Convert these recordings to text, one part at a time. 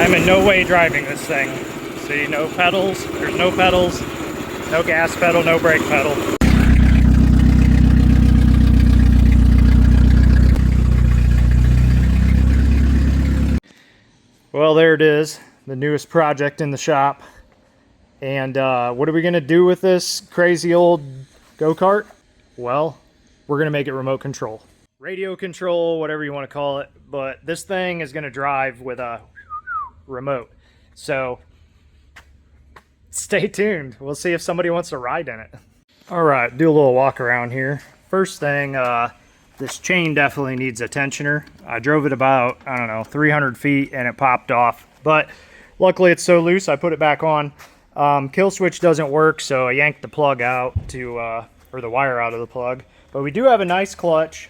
I'm in no way driving this thing. See, no pedals, there's no pedals, no gas pedal, no brake pedal. Well, there it is, the newest project in the shop. And what are we gonna do with this crazy old go-kart? Well, we're gonna make it remote control. Radio control, whatever you want to call it, but this thing is gonna drive with a remote. So stay tuned. We'll see if somebody wants to ride in it. All right, do a little walk around here. First thing, this chain definitely needs a tensioner. I drove it about, I don't know, 300 feet and it popped off. But luckily it's so loose, I put it back on. Kill switch doesn't work, so I yanked the plug out to, or the wire out of the plug. But we do have a nice clutch,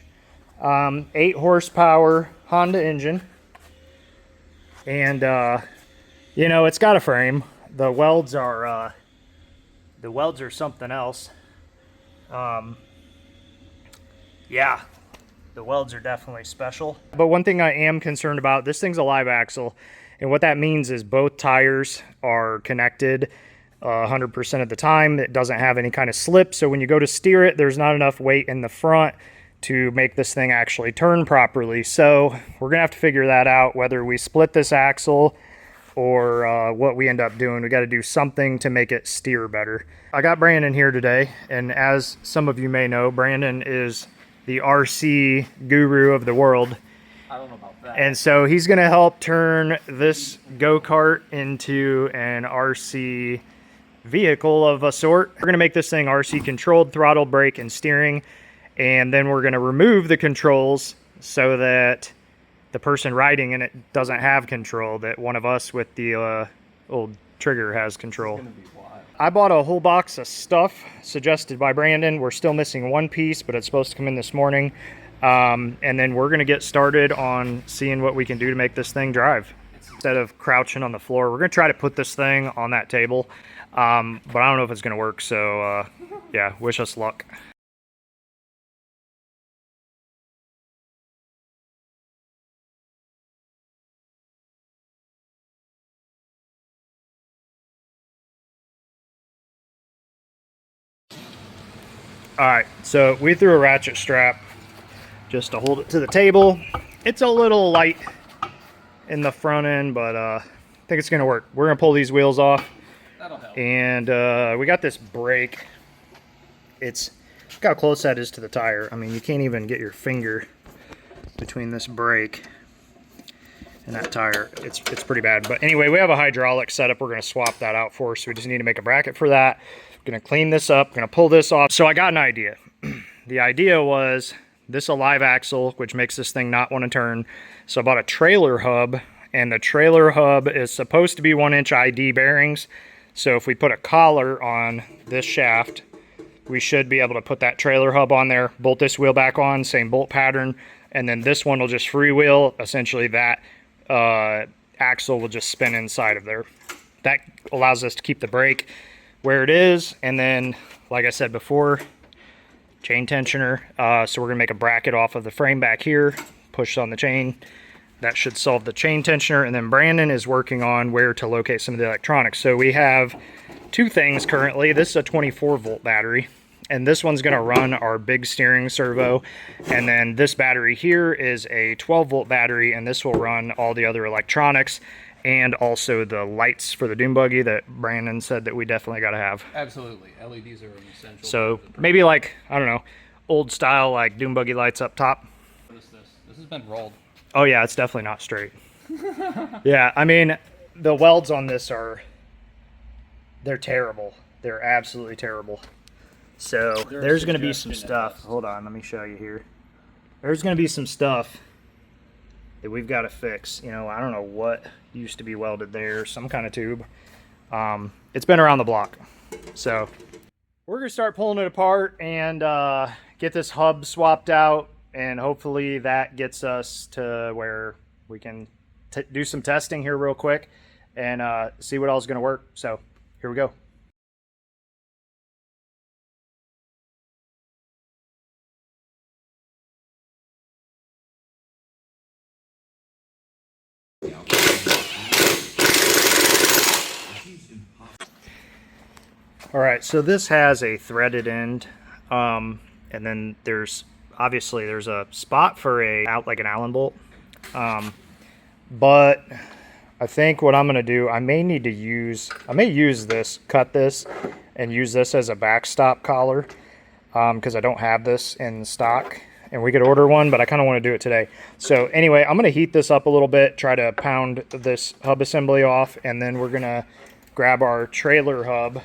8 horsepower Honda engine. And, you know, it's got a frame. The welds are something else. Yeah, the welds are definitely special. But one thing I am concerned about, this thing's a live axle, and what that means is both tires are connected 100% of the time. It doesn't have any kind of slip, so when you go to steer it, there's not enough weight in the front to make this thing actually turn properly. So we're gonna have to figure that out, whether we split this axle or what we end up doing. We got to do something to make it steer better. I got Brandon here today, and as some of you may know, Brandon is the RC guru of the world. I don't know about that. And so he's going to help turn this go-kart into an RC vehicle of a sort. We're going to make this thing RC controlled, throttle, brake, and steering. And then we're going to remove the controls so that the person riding in it doesn't have control, that one of us with the old trigger has control. It's gonna be wild. I bought a whole box of stuff suggested by Brandon. We're still missing one piece, but it's supposed to come in this morning. And then we're gonna get started on seeing what we can do to make this thing drive. Instead of crouching on the floor, we're gonna try to put this thing on that table. But I don't know if it's gonna work, so yeah, wish us luck. All right, so we threw a ratchet strap just to hold it to the table. It's a little light in the front end, but I think it's gonna work. We're gonna pull these wheels off. That'll help. And we got this brake. Look how close that is to the tire. I mean, you can't even get your finger between this brake and that tire. It's pretty bad. But anyway, we have a hydraulic setup. We're gonna swap that out for us. So we just need to make a bracket for that. Gonna clean this up, gonna pull this off. So I got an idea. The idea was this a live axle, which makes this thing not want to turn. So I bought a trailer hub, and the trailer hub is supposed to be 1-inch ID bearings. So if we put a collar on this shaft, we should be able to put that trailer hub on there, bolt this wheel back on, same bolt pattern, and then this one will just freewheel. Essentially that axle will just spin inside of there. That allows us to keep the brake where it is, and then like I said before, chain tensioner. So we're gonna make a bracket off of the frame back here, push on the chain. That should solve the chain tensioner, and then Brandon is working on where to locate some of the electronics. So we have two things currently. This is a 24-volt battery, and this one's gonna run our big steering servo, and then this battery here is a 12-volt battery, and this will run all the other electronics and also the lights for the dune buggy that Brandon said that we definitely got to have. Absolutely, LEDs are an essential. So maybe like, I don't know, old style like dune buggy lights up top. What is this? This has been rolled. Oh yeah, it's definitely not straight. Yeah, I mean, the welds on this they're terrible. They're absolutely terrible. So there's going to be some stuff. Hold on, let me show you here. There's going to be some stuff that we've got to fix. You know, I don't know what used to be welded there, some kind of tube. It's been around the block. So we're gonna start pulling it apart and get this hub swapped out, and hopefully that gets us to where we can do some testing here real quick and see what else is gonna work. So here we go. All right, so this has a threaded end, and then there's obviously there's a spot for like an Allen bolt, but I think what I'm gonna do, I may use this, cut this, and use this as a backstop collar, because I don't have this in stock, and we could order one, but I kind of want to do it today. So anyway, I'm gonna heat this up a little bit, try to pound this hub assembly off, and then we're gonna grab our trailer hub,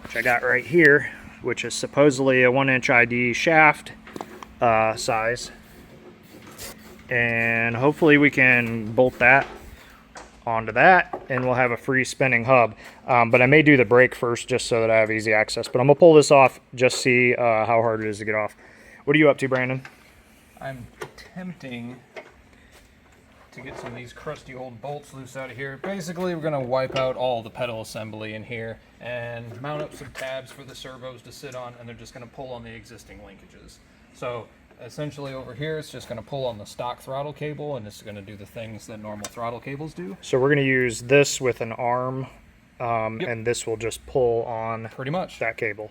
which I got right here, which is supposedly a 1-inch ID shaft size, and hopefully we can bolt that onto that and we'll have a free spinning hub. But I may do the brake first just so that I have easy access, but I'm gonna pull this off, just see how hard it is to get off. What are you up to, Brandon? I'm attempting to get some of these crusty old bolts loose out of here. Basically, we're gonna wipe out all the pedal assembly in here and mount up some tabs for the servos to sit on, and they're just gonna pull on the existing linkages. So essentially over here, it's just gonna pull on the stock throttle cable, and it's gonna do the things that normal throttle cables do. So we're gonna use this with an arm, and this will just pull on Pretty much. that cable.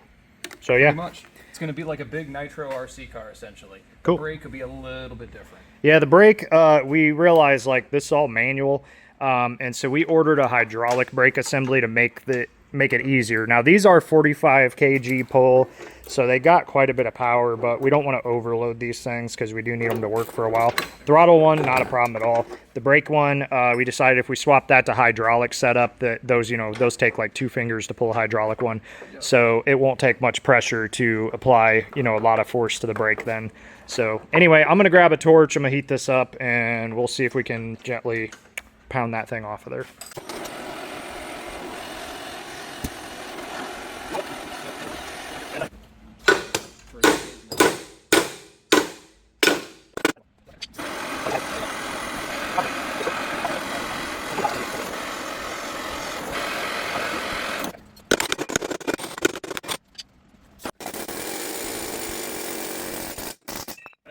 So yeah. Pretty much. It's gonna be like a big nitro RC car, essentially. Cool. The brake could be a little bit different. Yeah, the brake, we realized like this is all manual, and so we ordered a hydraulic brake assembly to make it easier. Now these are 45 kg pull, so they got quite a bit of power, but we don't want to overload these things because we do need them to work for a while. Throttle one, not a problem at all. The brake one, we decided if we swap that to hydraulic setup, that those take like 2 fingers to pull a hydraulic one, so it won't take much pressure to apply a lot of force to the brake then. So anyway, I'm gonna grab a torch, I'm gonna heat this up, and we'll see if we can gently pound that thing off of there.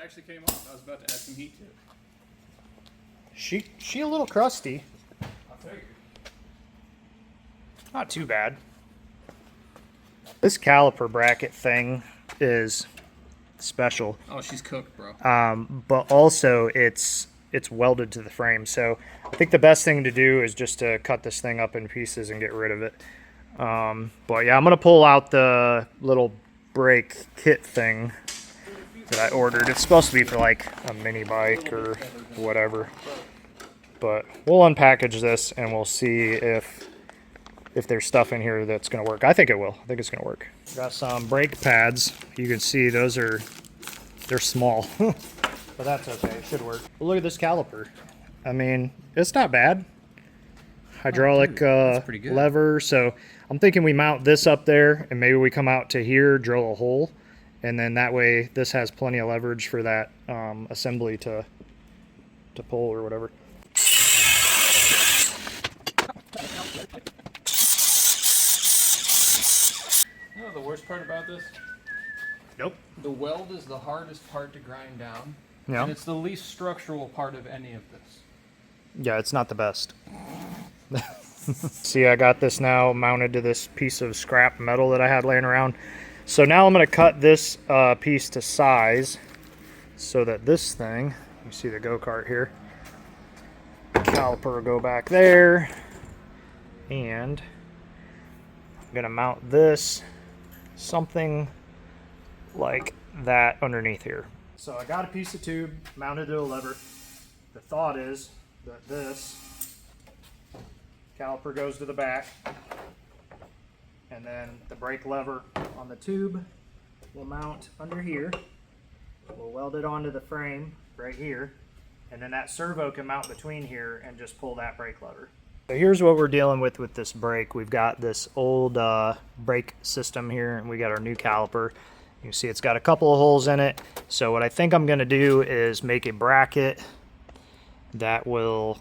Actually came off. I was about to add some heat to it. She a little crusty. I'll figure. Not too bad. This caliper bracket thing is special. Oh, she's cooked, bro. But also it's welded to the frame. So I think the best thing to do is just to cut this thing up in pieces and get rid of it. But yeah, I'm gonna pull out the little brake kit thing that I ordered. It's supposed to be for like a mini bike or whatever, but we'll unpackage this and we'll see if there's stuff in here that's gonna work. I think it will. I think it's gonna work. Got some brake pads. You can see they're small, but that's okay. It should work. But look at this caliper. I mean, it's not bad. Hydraulic lever. So I'm thinking we mount this up there and maybe we come out to here, drill a hole, and then that way this has plenty of leverage for that assembly to pull or whatever. You know the worst part about this? Nope. The weld is the hardest part to grind down. Yeah. And it's the least structural part of any of this. Yeah, it's not the best. See, I got this now mounted to this piece of scrap metal that I had laying around. So now I'm going to cut this piece to size so that this thing, you see the go-kart here, caliper will go back there, and I'm going to mount this something like that underneath here. So I got a piece of tube mounted to a lever. The thought is that this caliper goes to the back, and then the brake lever on the tube will mount under here. We'll weld it onto the frame right here, and then that servo can mount between here and just pull that brake lever. So here's what we're dealing with this brake. We've got this old brake system here, and we got our new caliper. You can see it's got a couple of holes in it. So what I think I'm going to do is make a bracket that will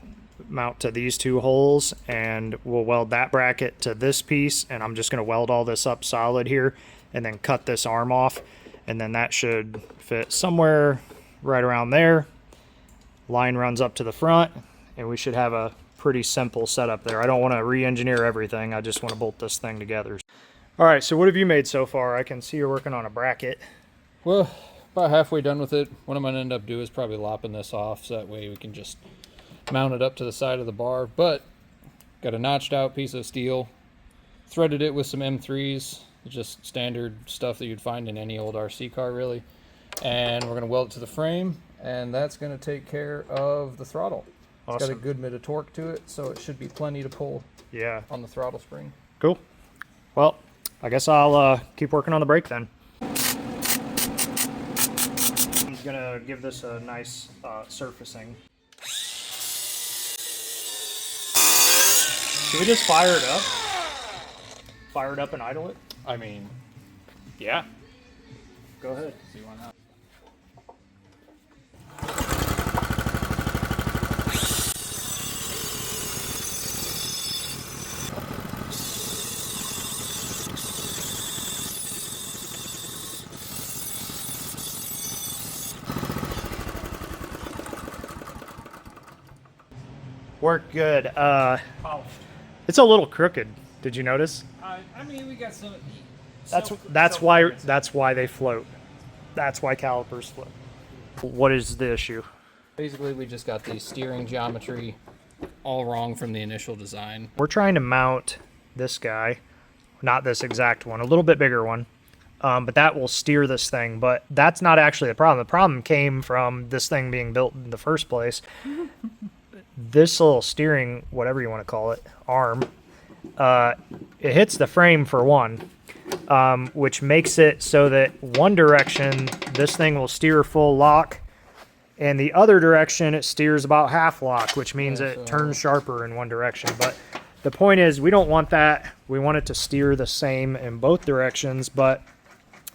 mount to these 2 holes, and we'll weld that bracket to this piece, and I'm just going to weld all this up solid here and then cut this arm off, and then that should fit somewhere right around there. Line runs up to the front, and we should have a pretty simple setup there. I don't want to re-engineer everything. I just want to bolt this thing together. All right, so what have you made so far? I can see you're working on a bracket. Well, about halfway done with it. What I'm going to end up doing is probably lopping this off so that way we can just mount it up to the side of the bar. But got a notched out piece of steel, threaded it with some M3s, just standard stuff that you'd find in any old RC car really. And we're going to weld it to the frame, and that's going to take care of the throttle. Awesome. It's got a good bit of torque to it, so it should be plenty to pull on the throttle spring. Cool. Well, I guess I'll keep working on the brake then. I'm gonna give this a nice surfacing. Should we just fire it up? Fire it up and idle it? I mean, yeah. Go ahead. See why not? Worked good. Polished. It's a little crooked. Did you notice? I mean, we got some. That's why they float. That's why calipers float. What is the issue? Basically, we just got the steering geometry all wrong from the initial design. We're trying to mount this guy, not this exact one, a little bit bigger one, but that will steer this thing. But that's not actually the problem. The problem came from this thing being built in the first place. This little steering, whatever you want to call it, arm, it hits the frame for one, which makes it so that one direction this thing will steer full lock, and the other direction it steers about half lock, which means it turns sharper in one direction. But the point is, we don't want that. We want it to steer the same in both directions. But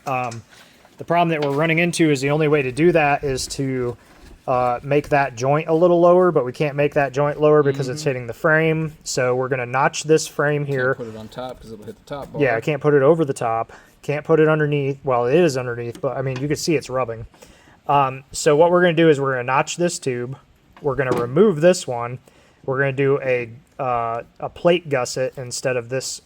the problem that we're running into is the only way to do that is to make that joint a little lower, but we can't make that joint lower because it's hitting the frame. So we're going to notch this frame here. Can't put it on top because it'll hit the top bar. Yeah, I can't put it over the top. Can't put it underneath. Well, it is underneath, but I mean, you can see it's rubbing. So what we're going to do is we're going to notch this tube. We're going to remove this one. We're going to do a plate gusset instead of this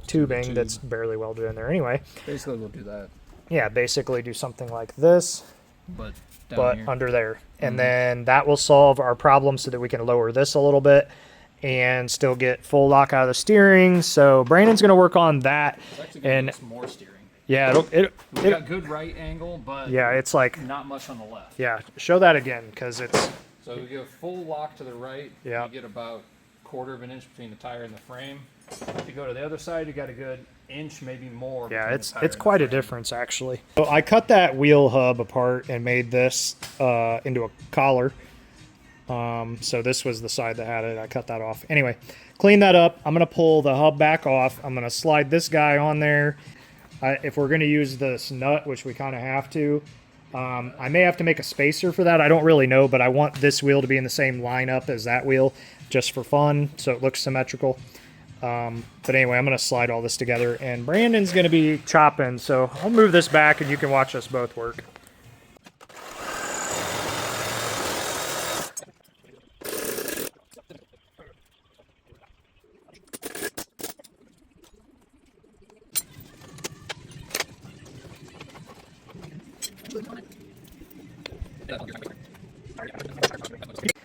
tubing that's barely welded in there anyway. Basically, we'll do that. Yeah, basically do something like this, but here. Under there. And then that will solve our problem so that we can lower this a little bit and still get full lock out of the steering. So Brandon's going to work on that. It's actually going to get us more steering. Yeah, we got good right angle, but yeah, it's like not much on the left. Yeah, show that again because it's. So we give full lock to the right. Yeah. You get about 1/4 of an inch between the tire and the frame. If you go to the other side, you got a good inch, maybe more. Yeah, it's quite a difference actually. So I cut that wheel hub apart and made this into a collar. So this was the side that had it. I cut that off. Anyway, clean that up. I'm gonna pull the hub back off. I'm gonna slide this guy on there. If we're gonna use this nut, which we kind of have to, I may have to make a spacer for that. I don't really know, but I want this wheel to be in the same lineup as that wheel just for fun, so it looks symmetrical. But anyway, I'm going to slide all this together, and Brandon's going to be chopping, so I'll move this back and you can watch us both work.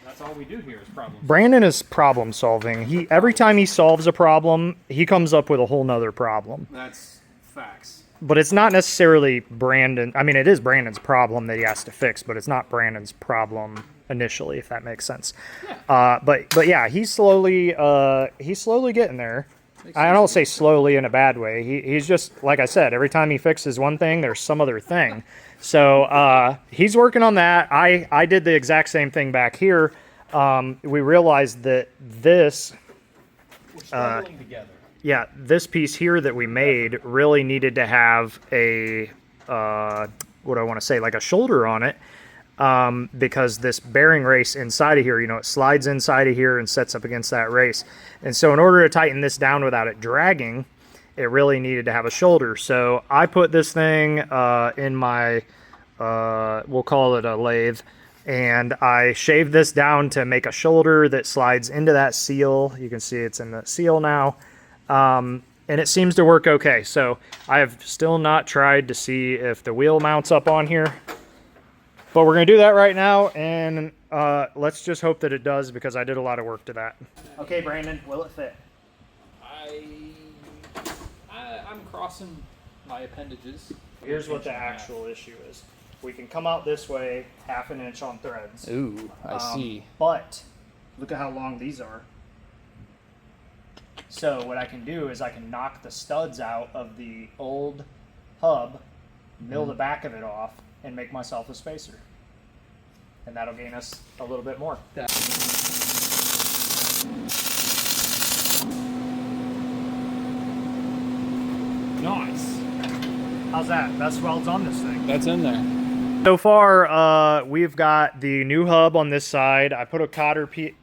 That's all we do here is problem. Brandon is problem solving. Every time he solves a problem, he comes up with a whole nother problem. That's facts. But it's not necessarily Brandon. I mean, it is Brandon's problem that he has to fix, but it's not Brandon's problem initially, if that makes sense. Yeah. But yeah, he's slowly getting there. I don't say slowly in a bad way. He's just, like I said, every time he fixes one thing, there's some other thing. So he's working on that. I did the exact same thing back here. We realized that this, we're struggling together. Yeah, this piece here that we made really needed to have a, what do I want to say, like a shoulder on it. Because this bearing race inside of here, you know, it slides inside of here and sets up against that race. And so in order to tighten this down without it dragging, it really needed to have a shoulder. So I put this thing in my, we'll call it a lathe, and I shaved this down to make a shoulder that slides into that seal. You can see it's in the seal now. and it seems to work okay. So I have still not tried to see if the wheel mounts up on here, but we're gonna do that right now, and let's just hope that it does, because I did a lot of work to that. Okay, Brandon, will it fit? I'm crossing my appendages. Here's what the actual issue is. We can come out this way 1/2 inch on threads. Ooh, I see. But look at how long these are. So what I can do is I can knock the studs out of the old hub, mill the back of it off, and make myself a spacer. And that'll gain us a little bit more. Nice. How's that? Best welds on this thing. That's in there. So far, we've got the new hub on this side. I put a cotter pin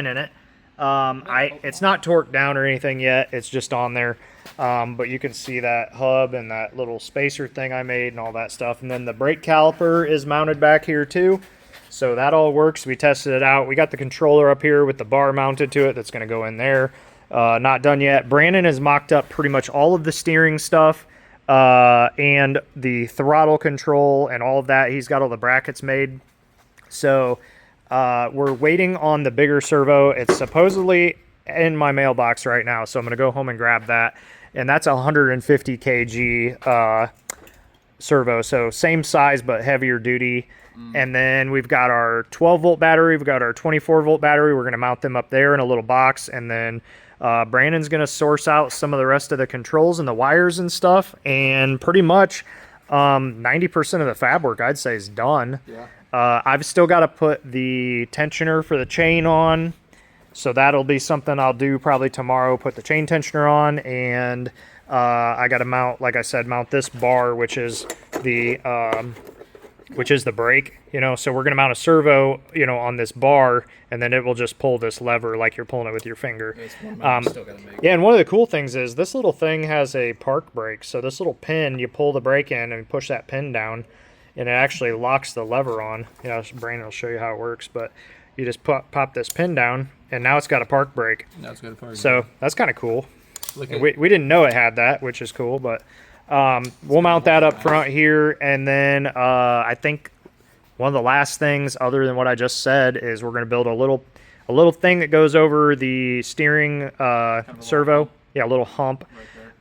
in it. It's not torqued down or anything yet. It's just on there. But you can see that hub and that little spacer thing I made and all that stuff. And then the brake caliper is mounted back here too. So that all works. We tested it out. We got the controller up here with the bar mounted to it. That's going to go in there. Not done yet. Brandon has mocked up pretty much all of the steering stuff and the throttle control and all of that. He's got all the brackets made. So we're waiting on the bigger servo. It's supposedly in my mailbox right now, so I'm going to go home and grab that. And that's a 150 kg servo, so same size but heavier duty. And then we've got our 12-volt battery. We've got our 24-volt battery. We're going to mount them up there in a little box. And then Brandon's going to source out some of the rest of the controls and the wires and stuff. And pretty much 90% of the fab work, I'd say, is done. Yeah. I've still got to put the tensioner for the chain on. So that'll be something I'll do probably tomorrow, put the chain tensioner on. And I got to mount, like I said, mount this bar, which is the brake, you know. So we're going to mount a servo, you know, on this bar, and then it will just pull this lever like you're pulling it with your finger. Yeah, and one of the cool things is this little thing has a park brake. So this little pin, you pull the brake in and push that pin down, and it actually locks the lever on. You know, Brandon will show you how it works, but you just pop this pin down, and now it's got a park brake. Now it's got a park brake. So that's kind of cool. We didn't know it had that, which is cool, but we'll mount that up front here. And then I think one of the last things, other than what I just said, is we're going to build a little thing that goes over the steering servo. Yeah, a little hump.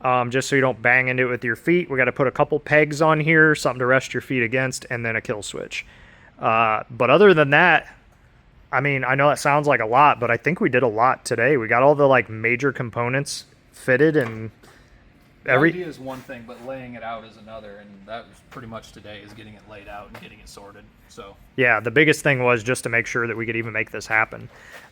Right, just so you don't bang into it with your feet. We got to put a couple pegs on here, something to rest your feet against, and then a kill switch. But other than that, I mean, I know it sounds like a lot, but I think we did a lot today. We got all the like major components fitted, and the idea is one thing, but laying it out is another, and that was pretty much today, is getting it laid out and getting it sorted. So yeah, the biggest thing was just to make sure that we could even make this happen.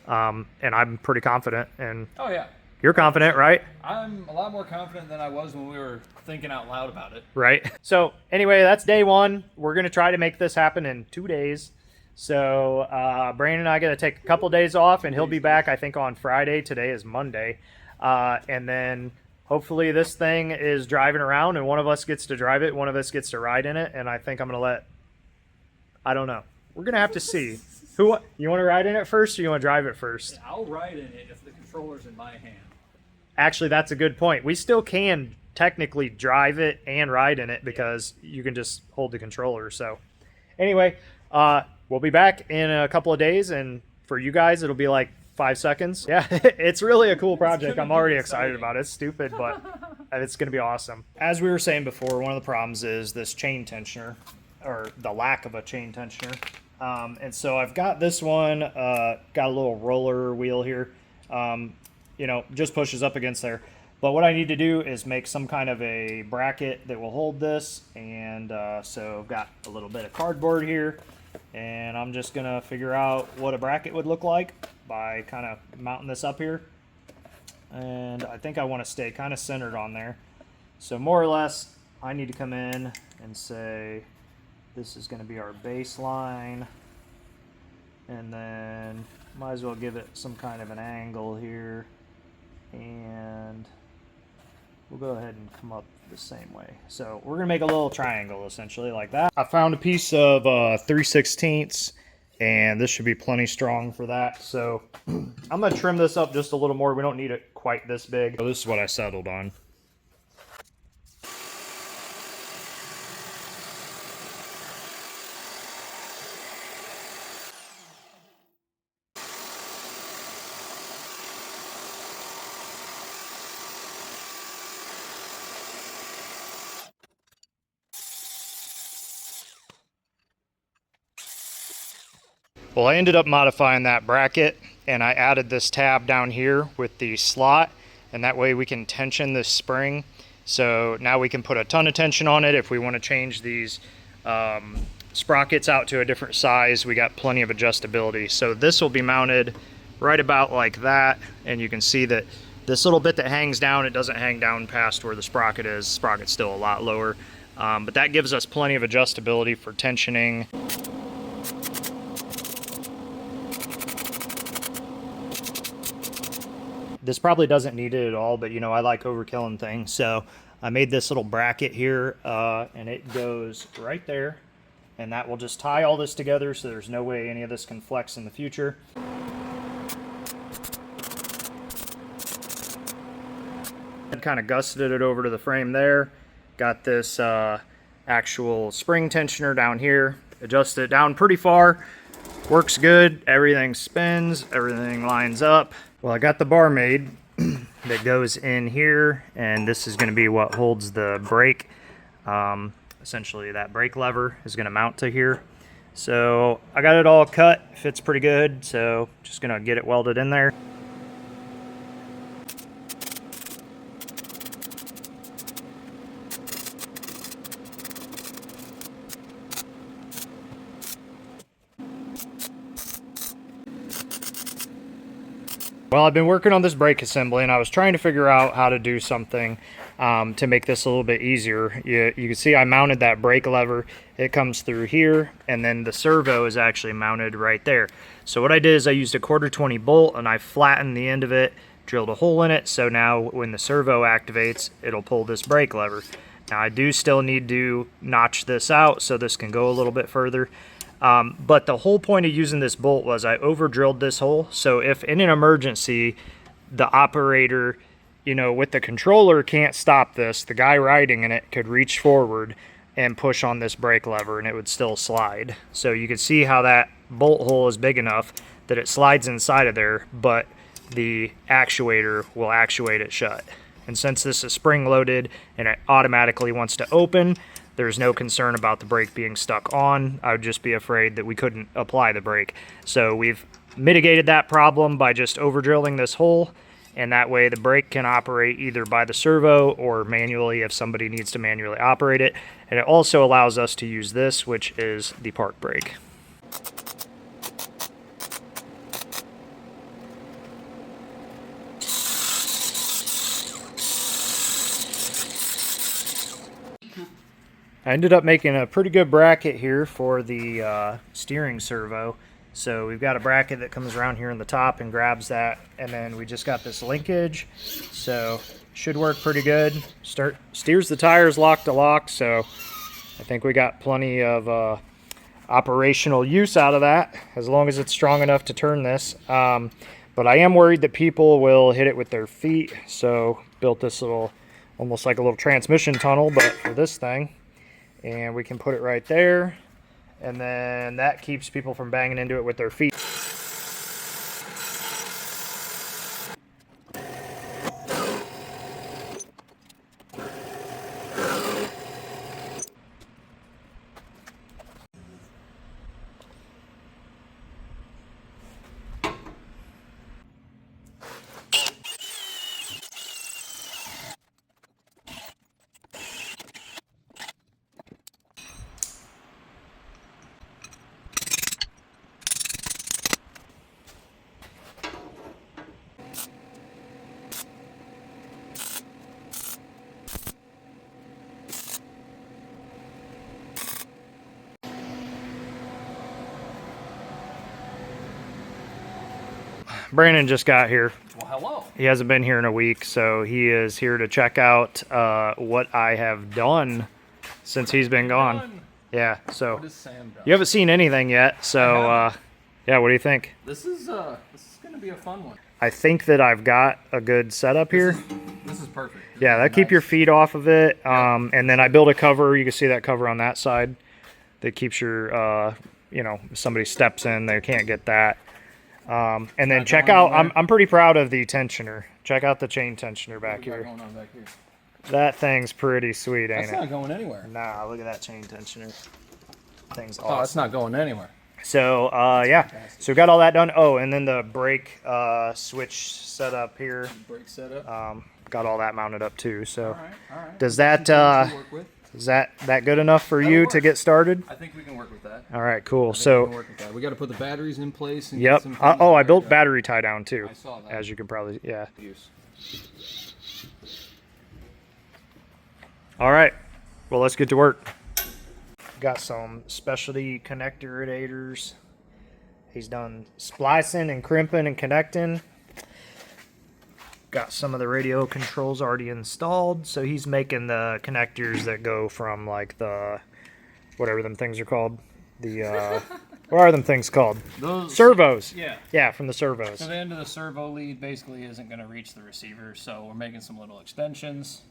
And I'm pretty confident. And oh yeah, you're confident, right? I'm a lot more confident than I was when we were thinking out loud about it. Right. So anyway, that's day one. We're gonna try to make this happen in 2 days. So Brandon and I got to take a couple days off, and he'll be back, I think, on Friday. Today is Monday. And then hopefully this thing is driving around, and one of us gets to drive it, one of us gets to ride in it, and I think I'm going to I don't know. We're going to have to see. You want to ride in it first, or you want to drive it first? I'll ride in it if the controller's in my hand. Actually, that's a good point. We still can technically drive it and ride in it, because you can just hold the controller. So anyway, we'll be back in a couple of days, and for you guys, it'll be like 5 seconds. Yeah, it's really a cool project. I'm already excited about it. It's stupid, but it's going to be awesome. As we were saying before, one of the problems is this chain tensioner, or the lack of a chain tensioner. And so I've got this one, got a little roller wheel here, you know, just pushes up against there. But what I need to do is make some kind of a bracket that will hold this. And so I've got a little bit of cardboard here, and I'm just going to figure out what a bracket would look like by kind of mounting this up here. And I think I want to stay kind of centered on there. So more or less, I need to come in and say, this is going to be our baseline. And then might as well give it some kind of an angle here. And we'll go ahead and come up the same way. So we're going to make a little triangle, essentially, like that. I found a piece of 3/16 and this should be plenty strong for that. So I'm gonna trim this up just a little more. We don't need it quite this big. So this is what I settled on. Well, I ended up modifying that bracket, and I added this tab down here with the slot, and that way we can tension this spring. So now we can put a ton of tension on it. If we want to change these sprockets out to a different size, we got plenty of adjustability. So this will be mounted right about like that, and you can see that this little bit that hangs down, it doesn't hang down past where the sprocket is. The sprocket's still a lot lower, but that gives us plenty of adjustability for tensioning. This probably doesn't need it at all, but you know, I like overkilling things. So I made this little bracket here, and it goes right there, and that will just tie all this together so there's no way any of this can flex in the future. I kind of gusseted it over to the frame there. Got this actual spring tensioner down here. Adjusted it down pretty far. Works good. Everything spins. Everything lines up. Well, I got the bar made that goes in here, and this is going to be what holds the brake. Essentially, that brake lever is going to mount to here. So I got it all cut. Fits pretty good. So just going to get it welded in there. Well, I've been working on this brake assembly, and I was trying to figure out how to do something to make this a little bit easier. You can see I mounted that brake lever. It comes through here, and then the servo is actually mounted right there. So what I did is I used a 1/4-20 bolt, and I flattened the end of it, drilled a hole in it, so now when the servo activates, it'll pull this brake lever. Now I do still need to notch this out so this can go a little bit further. But the whole point of using this bolt was I over drilled this hole. So if in an emergency, the operator, you know, with the controller can't stop this, the guy riding in it could reach forward and push on this brake lever and it would still slide. So you can see how that bolt hole is big enough that it slides inside of there, but the actuator will actuate it shut. And since this is spring loaded and it automatically wants to open, there's no concern about the brake being stuck on. I would just be afraid that we couldn't apply the brake. So we've mitigated that problem by just over drilling this hole, and that way the brake can operate either by the servo or manually if somebody needs to manually operate it. And it also allows us to use this, which is the park brake. I ended up making a pretty good bracket here for the steering servo. So we've got a bracket that comes around here in the top and grabs that, and then we just got this linkage. So should work pretty good. Steers the tires lock to lock, so I think we got plenty of operational use out of that, as long as it's strong enough to turn this. But I am worried that people will hit it with their feet, so built this little, almost like a little transmission tunnel, but for this thing. And we can put it right there, and then that keeps people from banging into it with their feet. Brandon just got here. Well, hello. He hasn't been here in a week, so he is here to check out what I have done since he's been gone. Yeah, so What is Sam done? you haven't seen anything yet, so Yeah, what do you think? This is gonna be a fun one. I think that I've got a good setup here. This is perfect. Yeah, that keep your feet off of it. And then I built a cover. You can see that cover on that side that keeps your, you know, if somebody steps in, they can't get that. And then check out, I'm pretty proud of the tensioner. Check out the chain tensioner back here. Going on back here? That thing's pretty sweet, ain't That's not going anywhere. Nah, look at that chain tensioner. Thing's Oh, it's awesome. not going anywhere. So, yeah. So we got all that done. Oh, and then the brake switch set up here. Brake setup. Got all that mounted up too. So, All right. does that is that good enough for you to get started? I think we can work with that. All right, cool. We can So, work with that. We got to put the batteries in place. And yep. Get some Oh, I built battery tie down too. I saw that. As you can probably, yeah. Use. All right. Well, let's get to work. Got some specialty connector radiators. He's done splicing and crimping and connecting. Got some of the radio controls already installed, so he's making the connectors that go from like the whatever them things are called. The what are them things called? Those Servos. Yeah. Yeah, from the servos. So the end of the servo lead basically isn't going to reach the receiver, so we're making some little extensions.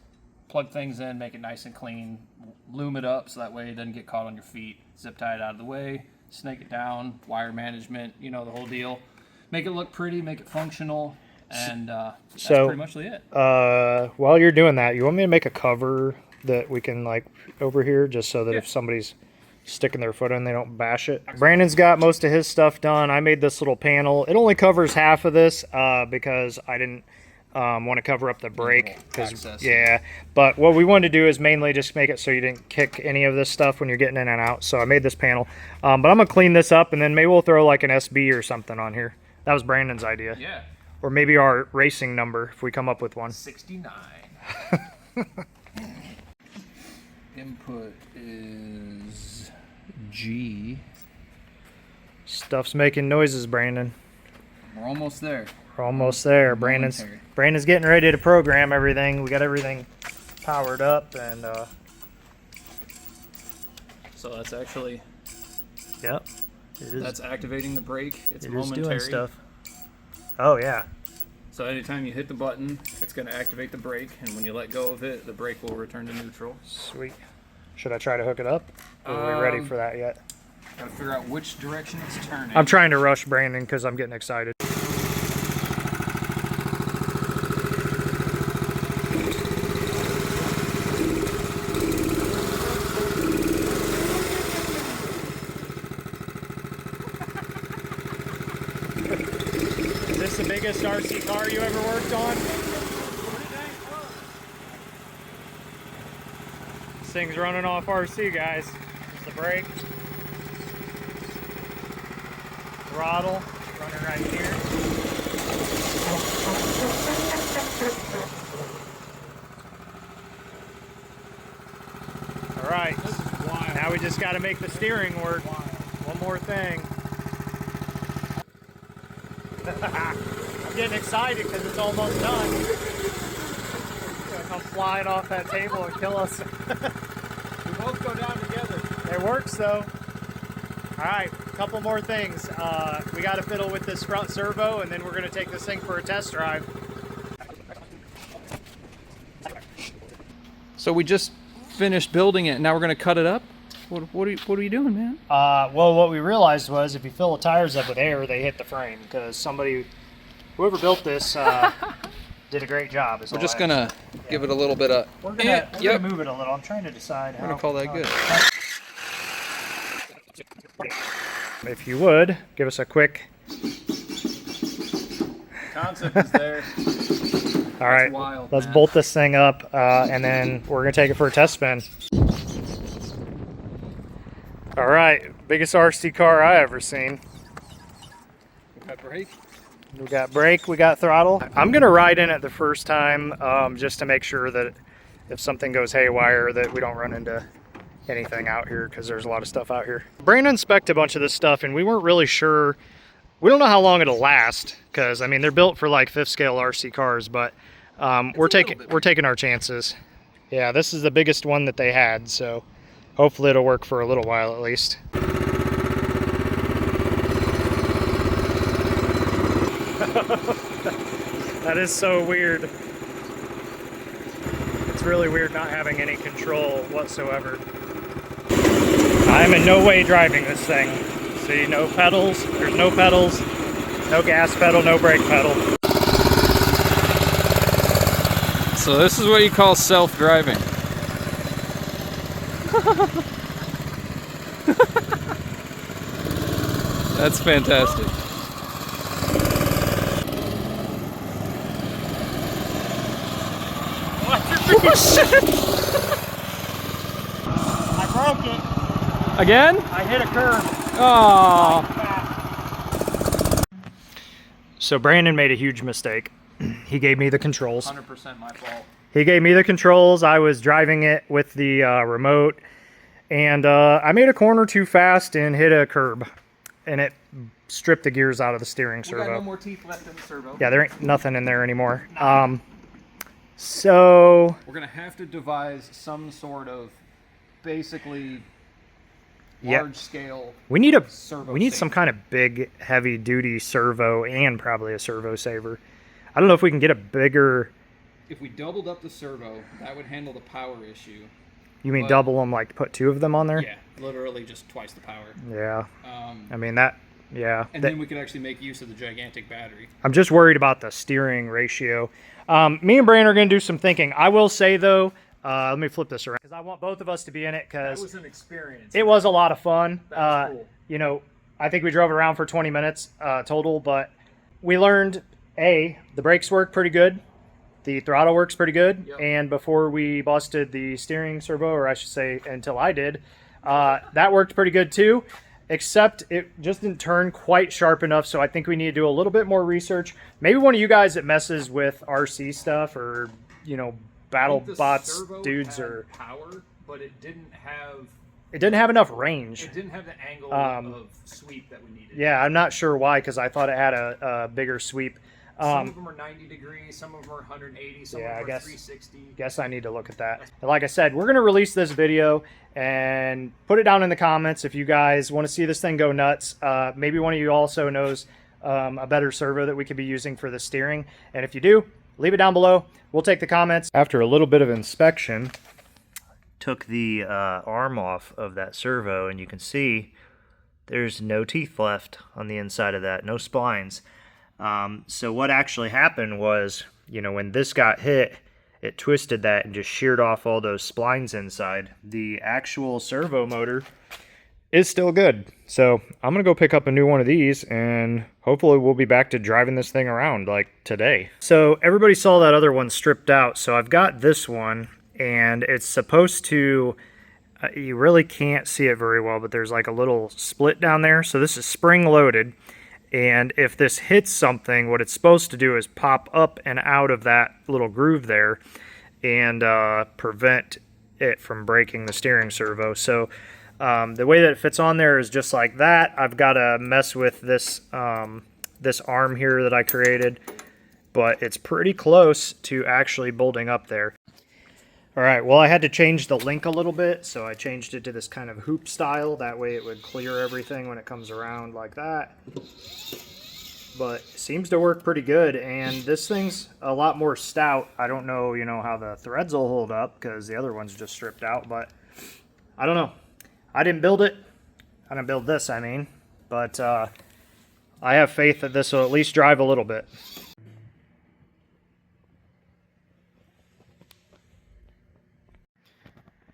Plug things in, make it nice and clean, loom it up so that way it doesn't get caught on your feet. Zip tie it out of the way, snake it down, wire management, you know, the whole deal. Make it look pretty, make it functional, and that's pretty much it. While you're doing that, you want me to make a cover that we can like over here just so that if somebody's sticking their foot in, they don't bash it. Brandon's got most of his stuff done. I made this little panel. It only covers half of this because I didn't want to cover up the brake. Yeah, but what we wanted to do is mainly just make it so you didn't kick any of this stuff when you're getting in and out. So I made this panel, but I'm gonna clean this up and then maybe we'll throw like an SB or something on here. That was Brandon's idea. Yeah. Or maybe our racing number if we come up with one. 69. Input is G. Stuff's making noises, Brandon. We're almost there. We're almost there. Brandon's getting ready to program everything. We got everything powered up and so that's actually yep. That's activating the brake. It's momentary. momentary. Doing stuff. Oh yeah. So anytime you hit the button, it's going to activate the brake, and when you let go of it, the brake will return to neutral. Sweet. Should I try to hook it up? Or are we ready for that yet? Gotta figure out which direction it's turning. I'm trying to rush Brandon because I'm getting excited. Is this the biggest RC car you ever worked on? This thing's running off RC, guys. This is the brake. Throttle, running right here. All right, now we just got to make the steering work. One more thing. I'm getting excited because it's almost done. It's gonna come flying off that table and kill us. We both go down together. It works though. All right, a couple more things. We got to fiddle with this front servo, and then we're going to take this thing for a test drive. So we just finished building it. Now we're going to cut it up. What are you doing, man? Well, what we realized was if you fill the tires up with air, they hit the frame because whoever built this, did a great job. We're just going to give it a little bit of... We're gonna move it a little. I'm trying to decide how. I'm going to call that good. If you would, give us a quick... Concept is there. All right, wild, let's man. bolt this thing up, and then we're going to take it for a test spin. All right, biggest RC car I ever seen. We got brake. We got brake, we got throttle. I'm going to ride in it the first time just to make sure that if something goes haywire that we don't run into anything out here because there's a lot of stuff out here. Brandon inspected a bunch of this stuff and we weren't really sure. We don't know how long it'll last because I mean they're built for like 5th scale RC cars, but we're taking our chances. Yeah, this is the biggest one that they had, so hopefully it'll work for a little while at least. That is so weird. It's really weird not having any control whatsoever. I'm in no way driving this thing. See, no pedals, there's no pedals, no gas pedal, no brake pedal. So this is what you call self-driving. That's fantastic. Oh shit! I broke it. Again? I hit a curb. Oh. So Brandon made a huge mistake. He gave me the controls. 100% my fault. He gave me the controls. I was driving it with the remote, and I made a corner too fast and hit a curb, and it stripped the gears out of the steering servo. We got no more teeth left in the servo. Yeah, there ain't nothing in there anymore. So we're gonna have to devise some sort of basically Yep. large scale. We need a servo we need saver. some kind of big heavy duty servo and probably a servo saver. I don't know if we can get a bigger. If we doubled up the servo, that would handle the power issue. You mean But- double them, like put two of them on there? Yeah, literally just twice the power. Yeah. I mean that. Yeah. And then we could actually make use of the gigantic battery. I'm just worried about the steering ratio. Me and Brandon are going to do some thinking. I will say though, let me flip this around because I want both of us to be in it That because was an experience. it was a lot of fun. That was cool. You know, I think we drove around for 20 minutes total, but we learned the brakes work pretty good. The throttle works pretty good. Yep. And before we busted the steering servo, or I should say until I did, that worked pretty good too. Except it just didn't turn quite sharp enough, so I think we need to do a little bit more research. Maybe one of you guys that messes with RC stuff or, you know, battle The bots servo dudes had or power, but it didn't have it didn't have enough range. it didn't have the angle Um, of sweep that we needed. Yeah, I'm not sure why because I thought it had a bigger sweep. Some of them are 90 degrees, some of them are 180, some Yeah, I of them are guess- 360. Guess I need to look at that. And like I said, we're going to release this video and put it down in the comments if you guys want to see this thing go nuts. Maybe one of you also knows a better servo that we could be using for the steering. And if you do, leave it down below. We'll take the comments. After a little bit of inspection, took the arm off of that servo, and you can see there's no teeth left on the inside of that, no splines. So what actually happened was, you know, when this got hit, it twisted that and just sheared off all those splines inside. The actual servo motor is still good. So I'm going to go pick up a new one of these and hopefully we'll be back to driving this thing around like today. So everybody saw that other one stripped out. So I've got this one and it's supposed to, you really can't see it very well, but there's like a little split down there. So this is spring loaded. And if this hits something, what it's supposed to do is pop up and out of that little groove there and prevent it from breaking the steering servo. So the way that it fits on there is just like that. I've got to mess with this, this arm here that I created, but it's pretty close to actually bolting up there. All right, well, I had to change the link a little bit, so I changed it to this kind of hoop style. That way it would clear everything when it comes around like that. But it seems to work pretty good, and this thing's a lot more stout. I don't know, you know, how the threads will hold up because the other one's just stripped out, but I don't know. I didn't build it. I didn't build this, I mean. But I have faith that this will at least drive a little bit.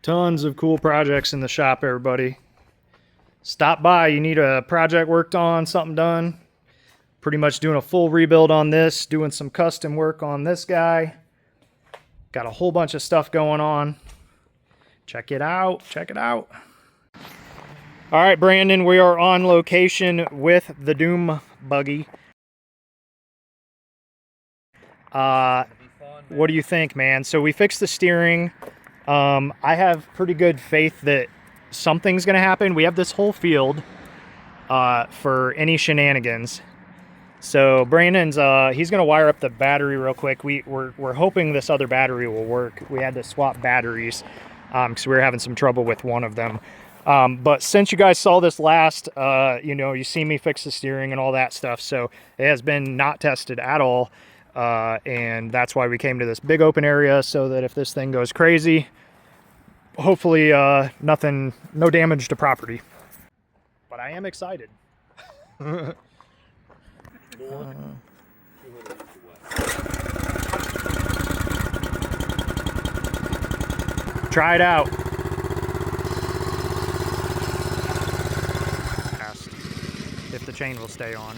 Tons of cool projects in the shop, everybody. Stop by, you need a project worked on, something done. Pretty much doing a full rebuild on this, doing some custom work on this guy. Got a whole bunch of stuff going on. Check it out, check it out. All right, Brandon, we are on location with the Doom buggy. What do you think, man? So we fixed the steering. I have pretty good faith that something's going to happen. We have this whole field for any shenanigans. So Brandon's, he's going to wire up the battery real quick. We're hoping this other battery will work. We had to swap batteries because we were having some trouble with one of them. But since you guys saw this last, you know, you see me fix the steering and all that stuff, so it has been not tested at all, and that's why we came to this big open area, so that if this thing goes crazy, hopefully no damage to property. But I am excited. Try it out. If the chain will stay on.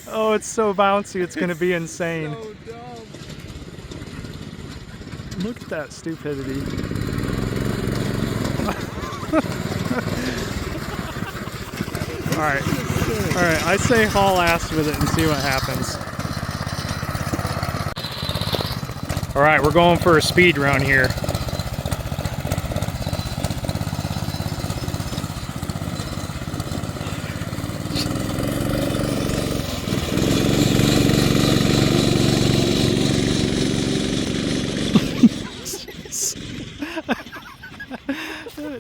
Oh, it's so bouncy, it's gonna be insane. So dumb. Look at that stupidity. Alright, I say haul ass with it and see what happens. Alright, we're going for a speed run here.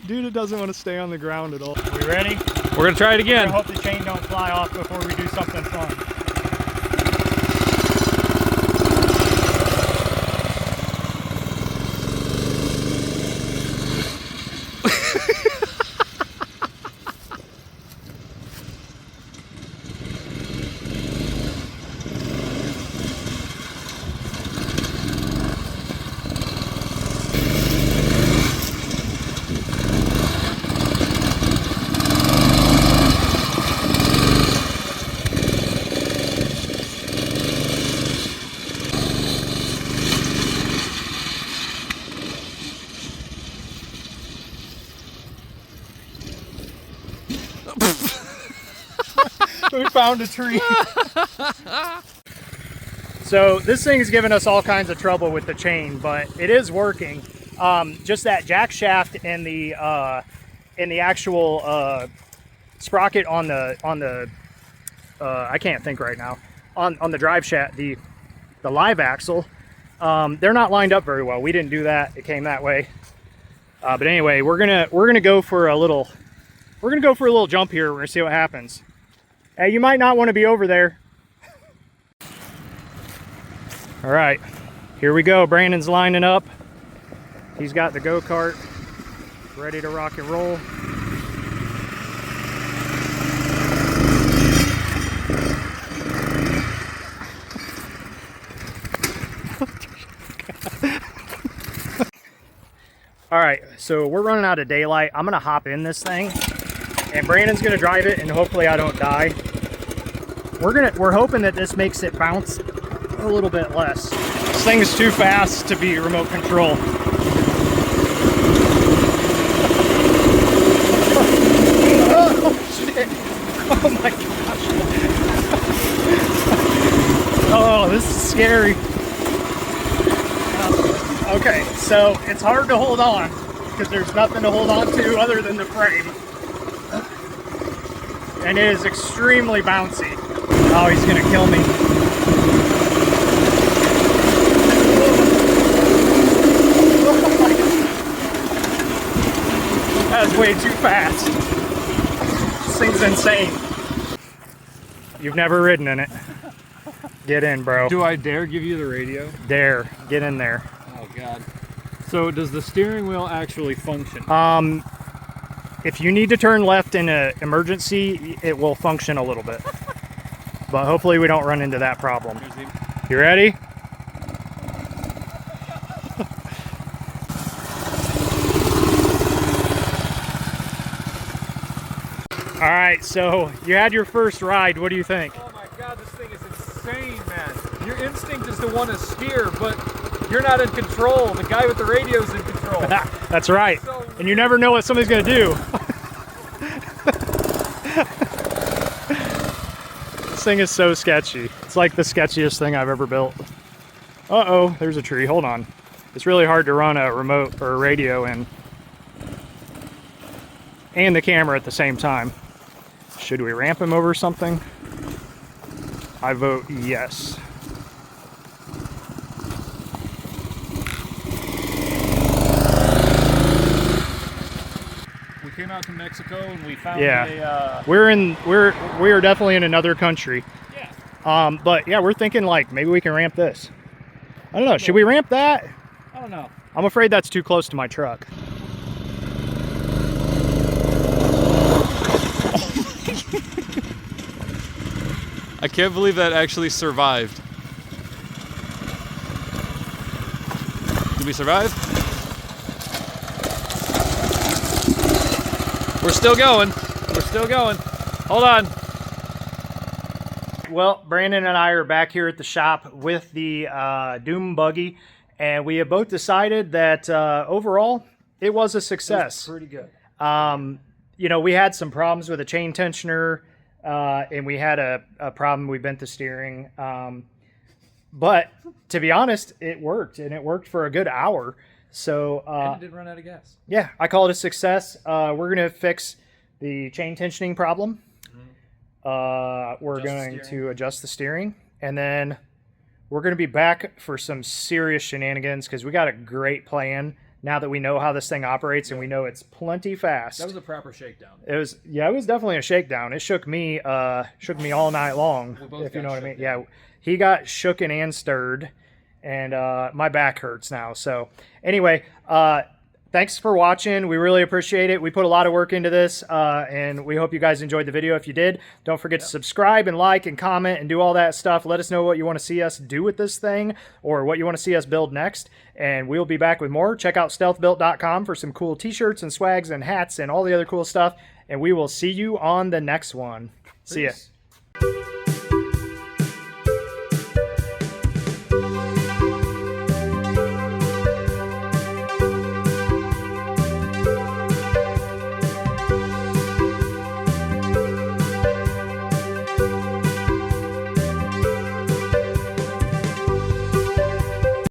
Dude, it doesn't want to stay on the ground at all. We ready? We're gonna try it again. I hope the chain don't fly off before we do something fun. We found a tree. So this thing's given us all kinds of trouble with the chain, but it is working. Just that jack shaft and the actual sprocket on the I can't think right now, on the drive shaft, the live axle, they're not lined up very well. We didn't do that. It came that way. But anyway, we're gonna go for a little jump here. We're gonna see what happens. Hey, you might not want to be over there. All right, here we go. Brandon's lining up. He's got the go-kart ready to rock and roll. All right, so we're running out of daylight. I'm gonna hop in this thing, and Brandon's gonna drive it, and hopefully I don't die. We're hoping that this makes it bounce a little bit less. This thing is too fast to be remote control. Oh shit! Oh my gosh! Oh, this is scary. Okay, so it's hard to hold on because there's nothing to hold on to other than the frame. And it is extremely bouncy. Oh, he's gonna kill me. That's way too fast. This thing's insane. You've never ridden in it. Get in, bro. Do I dare give you the radio? Dare. Get in there. Oh God. So does the steering wheel actually function? If you need to turn left in an emergency, it will function a little bit. But hopefully we don't run into that problem. You ready? All right, so you had your first ride. What do you think? Oh my God, this thing is insane, man. Your instinct is to want to steer, but you're not in control. The guy with the radio's in control. That's right. So and you never know what somebody's gonna do. This thing is so sketchy. It's like the sketchiest thing I've ever built. Uh-oh, there's a tree. Hold on. It's really hard to run a remote or a radio and the camera at the same time. Should we ramp him over something? I vote yes. came out to Mexico and we found Yeah. We are definitely in another country. Yeah. But yeah, we're thinking like maybe we can ramp this. I don't know. Should we ramp that? I don't know. I'm afraid that's too close to my truck. I can't believe that actually survived. Did we survive? We're still going. We're still going. Hold on. Well, Brandon and I are back here at the shop with the Doom buggy, and we have both decided that overall it was a success. It was pretty good. You know, we had some problems with a chain tensioner, and we had a problem. We bent the steering. But to be honest, it worked, and it worked for a good hour. So And it did run out of gas. yeah, I call it a success. We're going to fix the chain tensioning problem. We're going to adjust the steering, and then we're going to be back for some serious shenanigans because we got a great plan now that we know how this thing operates and we know it's plenty fast. That was a proper shakedown. It was definitely a shakedown. It shook me all night long, We both if you got know what I mean. shook, Yeah, he got shooken and stirred, and my back hurts now. So anyway, thanks for watching. We really appreciate it. We put a lot of work into this, and we hope you guys enjoyed the video. If you did, don't forget to subscribe and like and comment and do all that stuff. Let us know what you want to see us do with this thing or what you want to see us build next, and we'll be back with more. Check out StealthBuilt.com for some cool t-shirts and swags and hats and all the other cool stuff, and we will see you on the next one. See ya. Peace.